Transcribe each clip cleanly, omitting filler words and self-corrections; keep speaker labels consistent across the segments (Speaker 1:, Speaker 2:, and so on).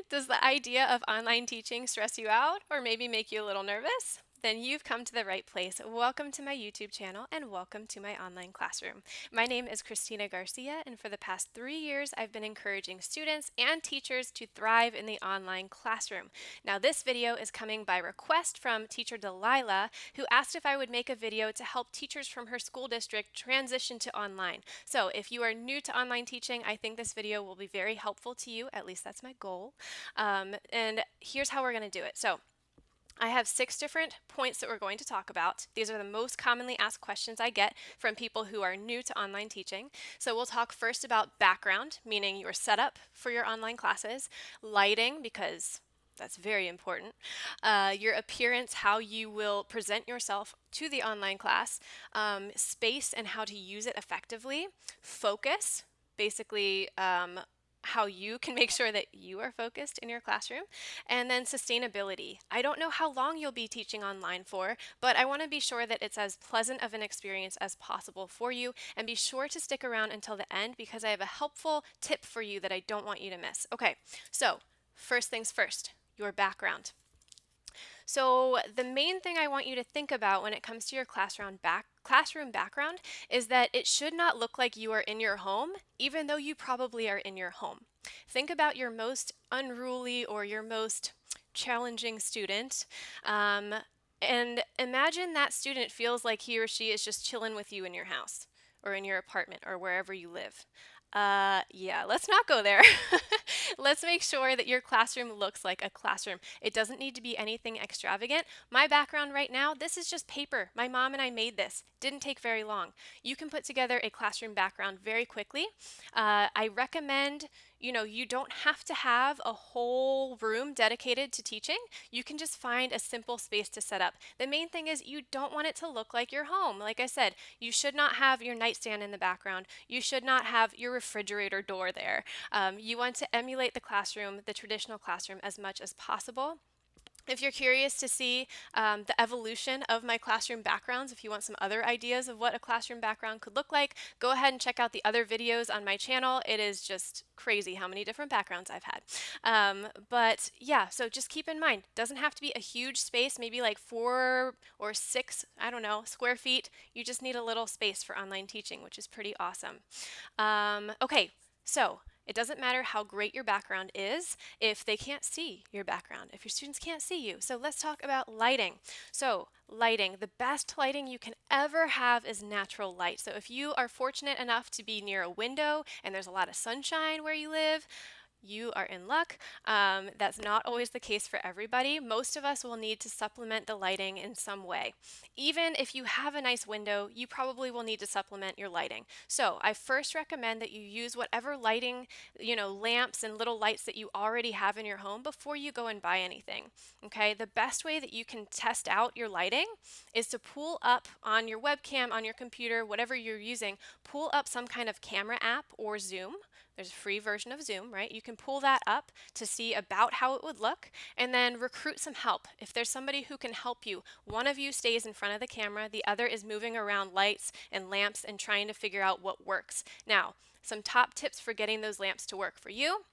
Speaker 1: Does the idea of online teaching stress you out or maybe make you a little nervous? Then you've come to the right place. Welcome to my YouTube channel and welcome to my online classroom. My name is Kristina Garcia, and for the past 3 years, I've been encouraging students and teachers to thrive in the online classroom. Now, this video is coming by request from teacher Delilah, who asked if I would make a video to help teachers from her school district transition to online. So if you are new to online teaching, I think this video will be very helpful to you. At least that's my goal. And here's how we're going to do it. So I have 6 different points that we're going to talk about. These are the most commonly asked questions I get from people who are new to online teaching. So we'll talk first about background, meaning your setup for your online classes, lighting, because that's very important, your appearance, how you will present yourself to the online class, space and how to use it effectively, focus, basically how you can make sure that you are focused in your classroom, and then sustainability. I don't know how long you'll be teaching online for, but I want to be sure that it's as pleasant of an experience as possible for you, and be sure to stick around until the end because I have a helpful tip for you that I don't want you to miss. Okay, so first things first, your background. So the main thing I want you to think about when it comes to your classroom background is that it should not look like you are in your home, even though you probably are in your home. Think about your most unruly or your most challenging student. And imagine that student feels like he or she is just chilling with you in your house or in your apartment or wherever you live. Yeah, let's not go there. Let's make sure that your classroom looks like a classroom. It doesn't need to be anything extravagant. My background right now, this is just paper. My mom and I made this. Didn't take very long. You can put together a classroom background very quickly. I recommend, you don't have to have a whole room dedicated to teaching. You can just find a simple space to set up. The main thing is you don't want it to look like your home. Like I said, you should not have your nightstand in the background. You should not have your refrigerator door there. You want to emulate the classroom, the traditional classroom, as much as possible. If you're curious to see the evolution of my classroom backgrounds, if you want some other ideas of what a classroom background could look like, go ahead and check out the other videos on my channel. It is just crazy how many different backgrounds I've had. But yeah, so just keep in mind, doesn't have to be a huge space, maybe like 4 or 6, I don't know, square feet. You just need a little space for online teaching, which is pretty awesome. Okay, so it doesn't matter how great your background is if they can't see your background, if your students can't see you. So let's talk about lighting. So lighting, the best lighting you can ever have is natural light. So if you are fortunate enough to be near a window and there's a lot of sunshine where you live, you are in luck. That's not always the case for everybody. Most of us will need to supplement the lighting in some way. Even if you have a nice window, you probably will need to supplement your lighting. So I first recommend that you use whatever lighting, lamps and little lights that you already have in your home before you go and buy anything. Okay, the best way that you can test out your lighting is to pull up on your webcam, on your computer, whatever you're using, pull up some kind of camera app or Zoom. There's a free version of Zoom, right? You can pull that up to see about how it would look and then recruit some help. If there's somebody who can help you, one of you stays in front of the camera, the other is moving around lights and lamps and trying to figure out what works. Now, some top tips for getting those lamps to work for you.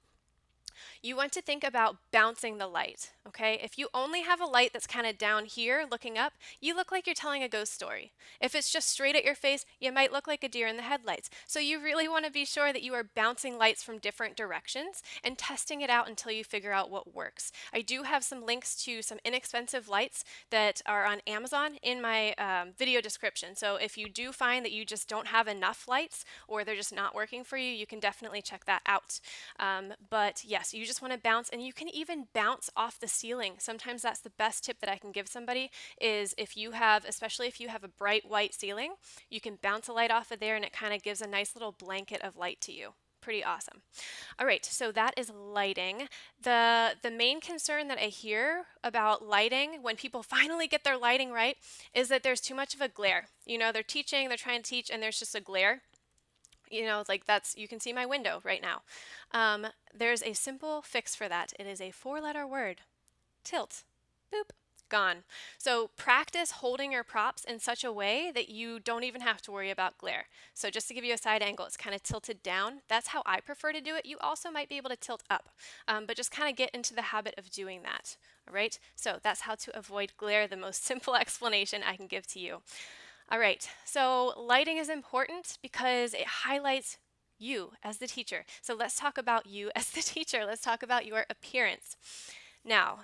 Speaker 1: You want to think about bouncing the light, okay? If you only have a light that's kind of down here looking up, you look like you're telling a ghost story. If it's just straight at your face, you might look like a deer in the headlights. So you really want to be sure that you are bouncing lights from different directions and testing it out until you figure out what works. I do have some links to some inexpensive lights that are on Amazon in my video description. So if you do find that you just don't have enough lights or they're just not working for you, you can definitely check that out. But yes, you just want to bounce, and you can even bounce off the ceiling. Sometimes that's the best tip that I can give somebody is if you have, especially if you have a bright white ceiling, you can bounce a light off of there and it kind of gives a nice little blanket of light to you. Pretty awesome. All right, so that is lighting. The main concern that I hear about lighting when people finally get their lighting right is that there's too much of a glare. They're teaching, they're trying to teach, and there's just a glare. Like you can see my window right now. There's a simple fix for that. It is a 4-letter word. Tilt. Boop. gone. So practice holding your props in such a way that you don't even have to worry about glare. So just to give you a side angle, it's kind of tilted down. That's how I prefer to do it. You also might be able to tilt up, but just kind of get into the habit of doing that. All right, so that's how to avoid glare, the most simple explanation I can give to you. All right, so lighting is important because it highlights you as the teacher. So let's talk about you as the teacher. Let's talk about your appearance. Now,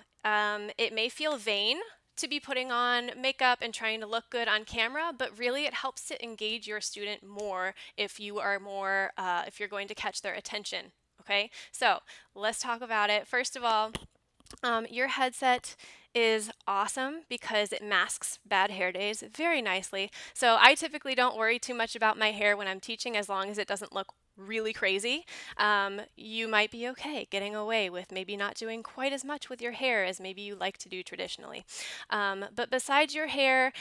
Speaker 1: it may feel vain to be putting on makeup and trying to look good on camera, but really it helps to engage your student more if you are more, if you're going to catch their attention. Okay, so let's talk about it. First of all, your headset is awesome because it masks bad hair days very nicely. So I typically don't worry too much about my hair when I'm teaching as long as it doesn't look really crazy. You might be okay getting away with maybe not doing quite as much with your hair as maybe you like to do traditionally. But besides your hair,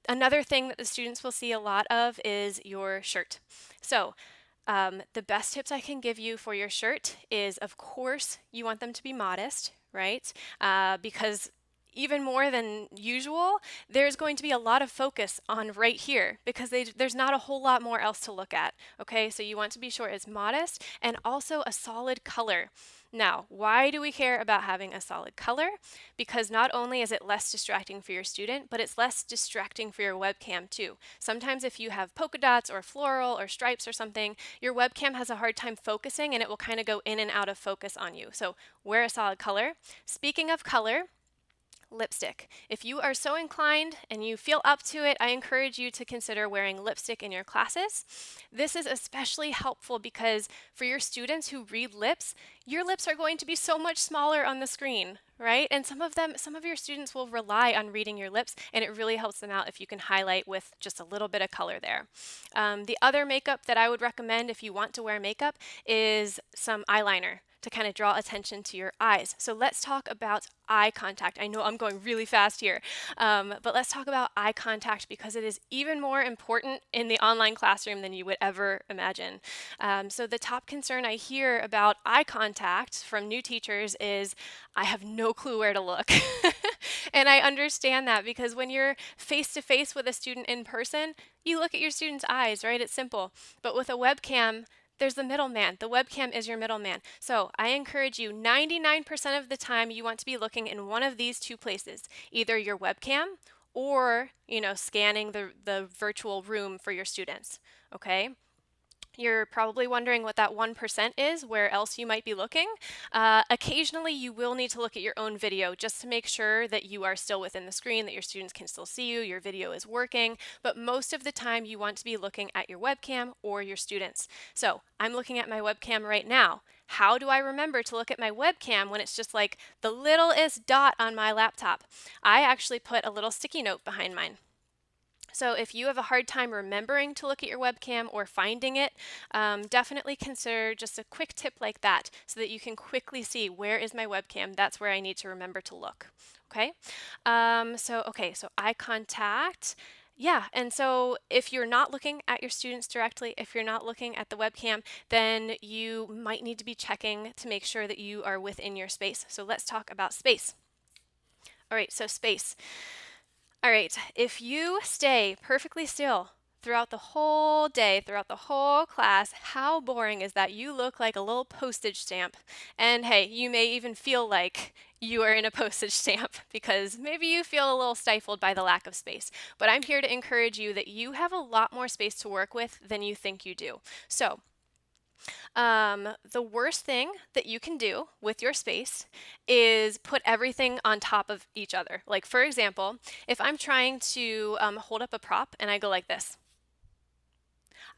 Speaker 1: another thing that the students will see a lot of is your shirt. So the best tips I can give you for your shirt is, of course, you want them to be modest, right? Because even more than usual, there's going to be a lot of focus on right here because there's not a whole lot more else to look at. Okay, so you want to be sure it's modest and also a solid color. Now, why do we care about having a solid color? Because not only is it less distracting for your student, but it's less distracting for your webcam too. Sometimes if you have polka dots or floral or stripes or something, your webcam has a hard time focusing and it will kind of go in and out of focus on you. So wear a solid color. Speaking of color, lipstick. If you are so inclined and you feel up to it, I encourage you to consider wearing lipstick in your classes. This is especially helpful because for your students who read lips, your lips are going to be so much smaller on the screen, right? And some of your students will rely on reading your lips, and it really helps them out if you can highlight with just a little bit of color there. The other makeup that I would recommend if you want to wear makeup is some eyeliner to kind of draw attention to your eyes. So let's talk about eye contact. I know I'm going really fast here, but let's talk about eye contact because it is even more important in the online classroom than you would ever imagine. So the top concern I hear about eye contact from new teachers is, I have no clue where to look. And I understand that because when you're face to face with a student in person, you look at your student's eyes, right? It's simple. But with a webcam, there's the middleman. The webcam is your middleman. So I encourage you, 99% of the time you want to be looking in one of these two places, either your webcam or, scanning the virtual room for your students, okay? You're probably wondering what that 1% is, where else you might be looking. Occasionally, you will need to look at your own video just to make sure that you are still within the screen, that your students can still see you, your video is working. But most of the time, you want to be looking at your webcam or your students. So I'm looking at my webcam right now. How do I remember to look at my webcam when it's just like the littlest dot on my laptop? I actually put a little sticky note behind mine. So if you have a hard time remembering to look at your webcam or finding it, definitely consider just a quick tip like that so that you can quickly see, where is my webcam? That's where I need to remember to look. Okay? So eye contact. Yeah, and so if you're not looking at your students directly, if you're not looking at the webcam, then you might need to be checking to make sure that you are within your space. So let's talk about space. All right, so space. All right, if you stay perfectly still throughout the whole day, throughout the whole class, how boring is that? You look like a little postage stamp. And hey, you may even feel like you are in a postage stamp because maybe you feel a little stifled by the lack of space. But I'm here to encourage you that you have a lot more space to work with than you think you do. So the worst thing that you can do with your space is put everything on top of each other. Like, for example, if I'm trying to hold up a prop and I go like this.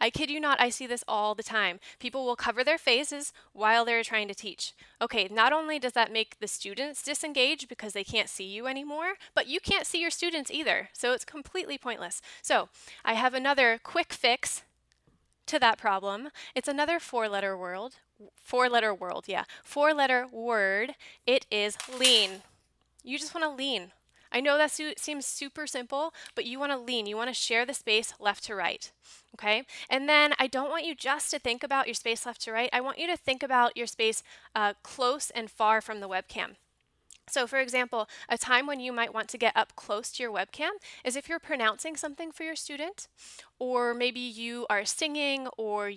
Speaker 1: I kid you not, I see this all the time. People will cover their faces while they're trying to teach. Okay, not only does that make the students disengage because they can't see you anymore, but you can't see your students either. So it's completely pointless. So I have another quick fix to that problem. It's another four-letter word. Four-letter word. It is lean. You just want to lean. I know that seems super simple, but you want to lean. You want to share the space left to right. Okay? And then I don't want you just to think about your space left to right. I want you to think about your space close and far from the webcam. So for example, a time when you might want to get up close to your webcam is if you're pronouncing something for your student, or maybe you are singing, or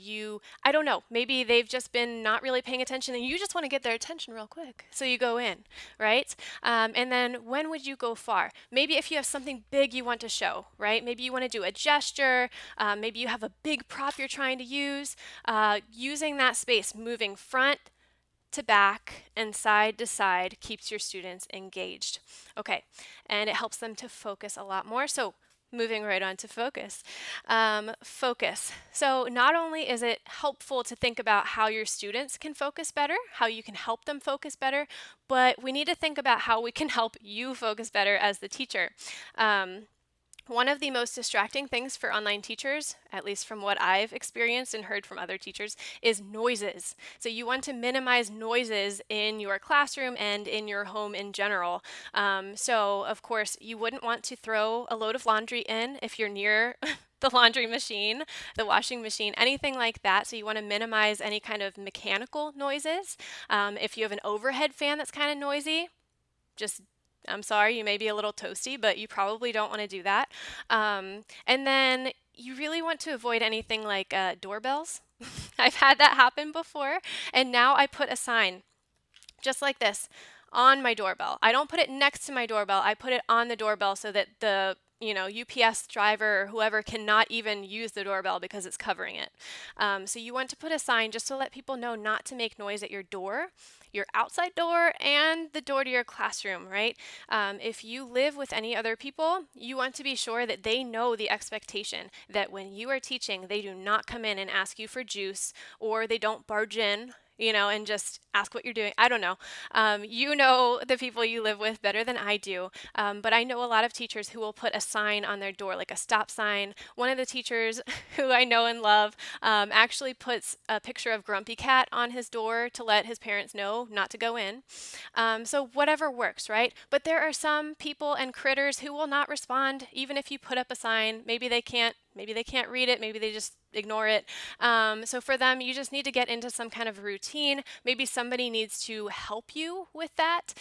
Speaker 1: I don't know, maybe they've just been not really paying attention and you just want to get their attention real quick. So you go in, right? And then when would you go far? Maybe if you have something big you want to show, right? Maybe you want to do a gesture, maybe you have a big prop you're trying to use, using that space, moving front to back and side to side keeps your students engaged. Okay, and it helps them to focus a lot more. So moving right on to focus. Focus. So not only is it helpful to think about how your students can focus better, how you can help them focus better, but we need to think about how we can help you focus better as the teacher. One of the most distracting things for online teachers, at least from what I've experienced and heard from other teachers, is noises. So you want to minimize noises in your classroom and in your home in general. So of course, you wouldn't want to throw a load of laundry in if you're near the laundry machine, the washing machine, anything like that. So you want to minimize any kind of mechanical noises. If you have an overhead fan that's kind of noisy, just I'm sorry, you may be a little toasty, but you probably don't want to do that. And then you really want to avoid anything like doorbells. I've had that happen before, and now I put a sign just like this on my doorbell. I don't put it next to my doorbell. I put it on the doorbell so that the UPS driver or whoever cannot even use the doorbell because it's covering it. So you want to put a sign just to let people know not to make noise at your door, your outside door, and the door to your classroom, right? If you live with any other people, you want to be sure that they know the expectation that when you are teaching, they do not come in and ask you for juice, or they don't barge in and just ask what you're doing. I don't know. You know the people you live with better than I do. But I know a lot of teachers who will put a sign on their door, like a stop sign. One of the teachers who I know and love actually puts a picture of Grumpy Cat on his door to let his parents know not to go in. So whatever works, right? But there are some people and critters who will not respond, even if you put up a sign. Maybe they can't read it. Maybe they just ignore it. So for them, you just need to get into some kind of routine. Maybe somebody needs to help you with that.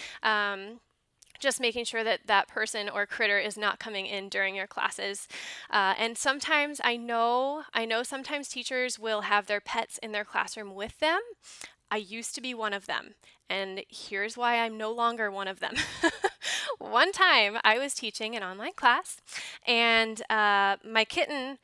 Speaker 1: Just making sure that that person or critter is not coming in during your classes. And sometimes I know sometimes teachers will have their pets in their classroom with them. I used to be one of them, and here's why I'm no longer one of them. One time I was teaching an online class, and my kitten,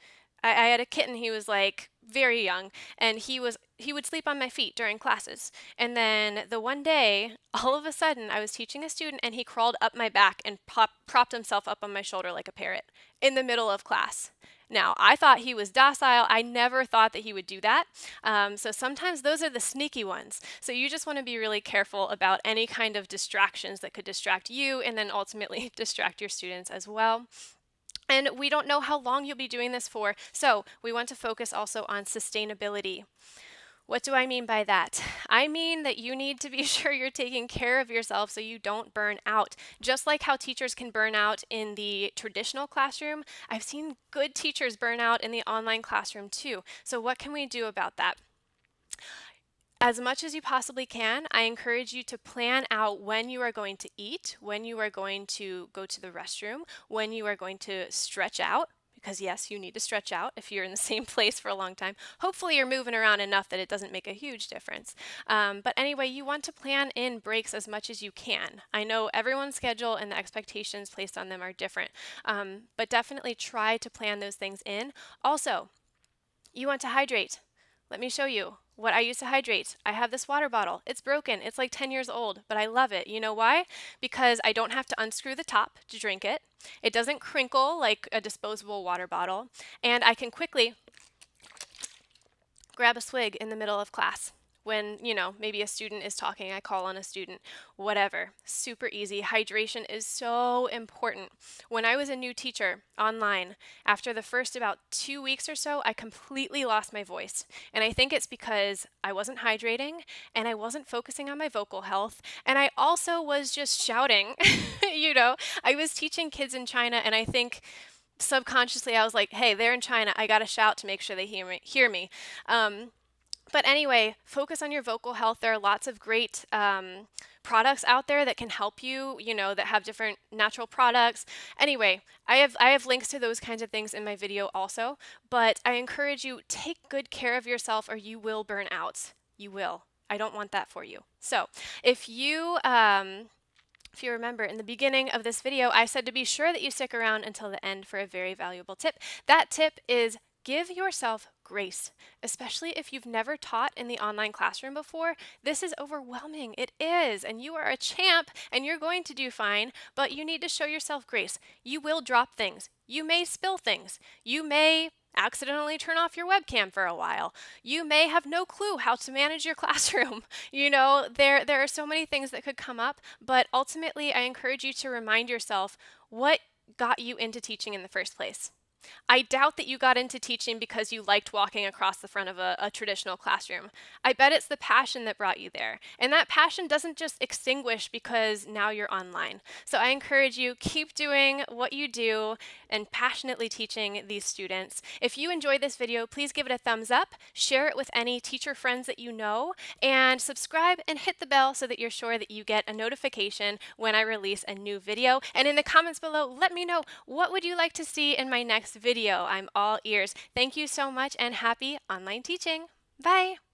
Speaker 1: I had a kitten. He was like very young, and he would sleep on my feet during classes. And then the one day, all of a sudden, I was teaching a student, and he crawled up my back and propped himself up on my shoulder like a parrot in the middle of class. Now, I thought he was docile. I never thought that he would do that. So sometimes those are the sneaky ones. So you just want to be really careful about any kind of distractions that could distract you and then ultimately distract your students as well. And we don't know how long you'll be doing this for, so we want to focus also on sustainability. What do I mean by that? I mean that you need to be sure you're taking care of yourself so you don't burn out. Just like how teachers can burn out in the traditional classroom, I've seen good teachers burn out in the online classroom too. So what can we do about that? As much as you possibly can, I encourage you to plan out when you are going to eat, when you are going to go to the restroom, when you are going to stretch out, because yes, you need to stretch out if you're in the same place for a long time. Hopefully you're moving around enough that it doesn't make a huge difference. But anyway, you want to plan in breaks as much as you can. I know everyone's schedule and the expectations placed on them are different, but definitely try to plan those things in. Also, you want to hydrate. Let me show you what I use to hydrate. I have this water bottle. It's broken. It's like 10 years old, but I love it. You know why? Because I don't have to unscrew the top to drink it. It doesn't crinkle like a disposable water bottle, and I can quickly grab a swig in the middle of class. When, maybe a student is talking, I call on a student, whatever. Super easy. Hydration is so important. When I was a new teacher online, after the first about 2 weeks or so, I completely lost my voice. And I think it's because I wasn't hydrating and I wasn't focusing on my vocal health. And I also was just shouting. I was teaching kids in China, and I think subconsciously I was like, hey, they're in China. I got to shout to make sure they hear me. But anyway, focus on your vocal health. There are lots of great products out there that can help you, that have different natural products. Anyway, I have links to those kinds of things in my video also, but I encourage you, take good care of yourself or you will burn out. You will. I don't want that for you. So, if you if you remember in the beginning of this video, I said to be sure that you stick around until the end for a very valuable tip. That tip is give yourself grace, especially if you've never taught in the online classroom before. This is overwhelming. It is. And you are a champ and you're going to do fine, but you need to show yourself grace. You will drop things. You may spill things. You may accidentally turn off your webcam for a while. You may have no clue how to manage your classroom. There are so many things that could come up, but ultimately I encourage you to remind yourself what got you into teaching in the first place. I doubt that you got into teaching because you liked walking across the front of a traditional classroom. I bet it's the passion that brought you there. And that passion doesn't just extinguish because now you're online. So I encourage you, keep doing what you do and passionately teaching these students. If you enjoyed this video, please give it a thumbs up, share it with any teacher friends that you know, and subscribe and hit the bell so that you're sure that you get a notification when I release a new video. And in the comments below, let me know, what would you like to see in my next video? I'm all ears. Thank you so much and happy online teaching. Bye.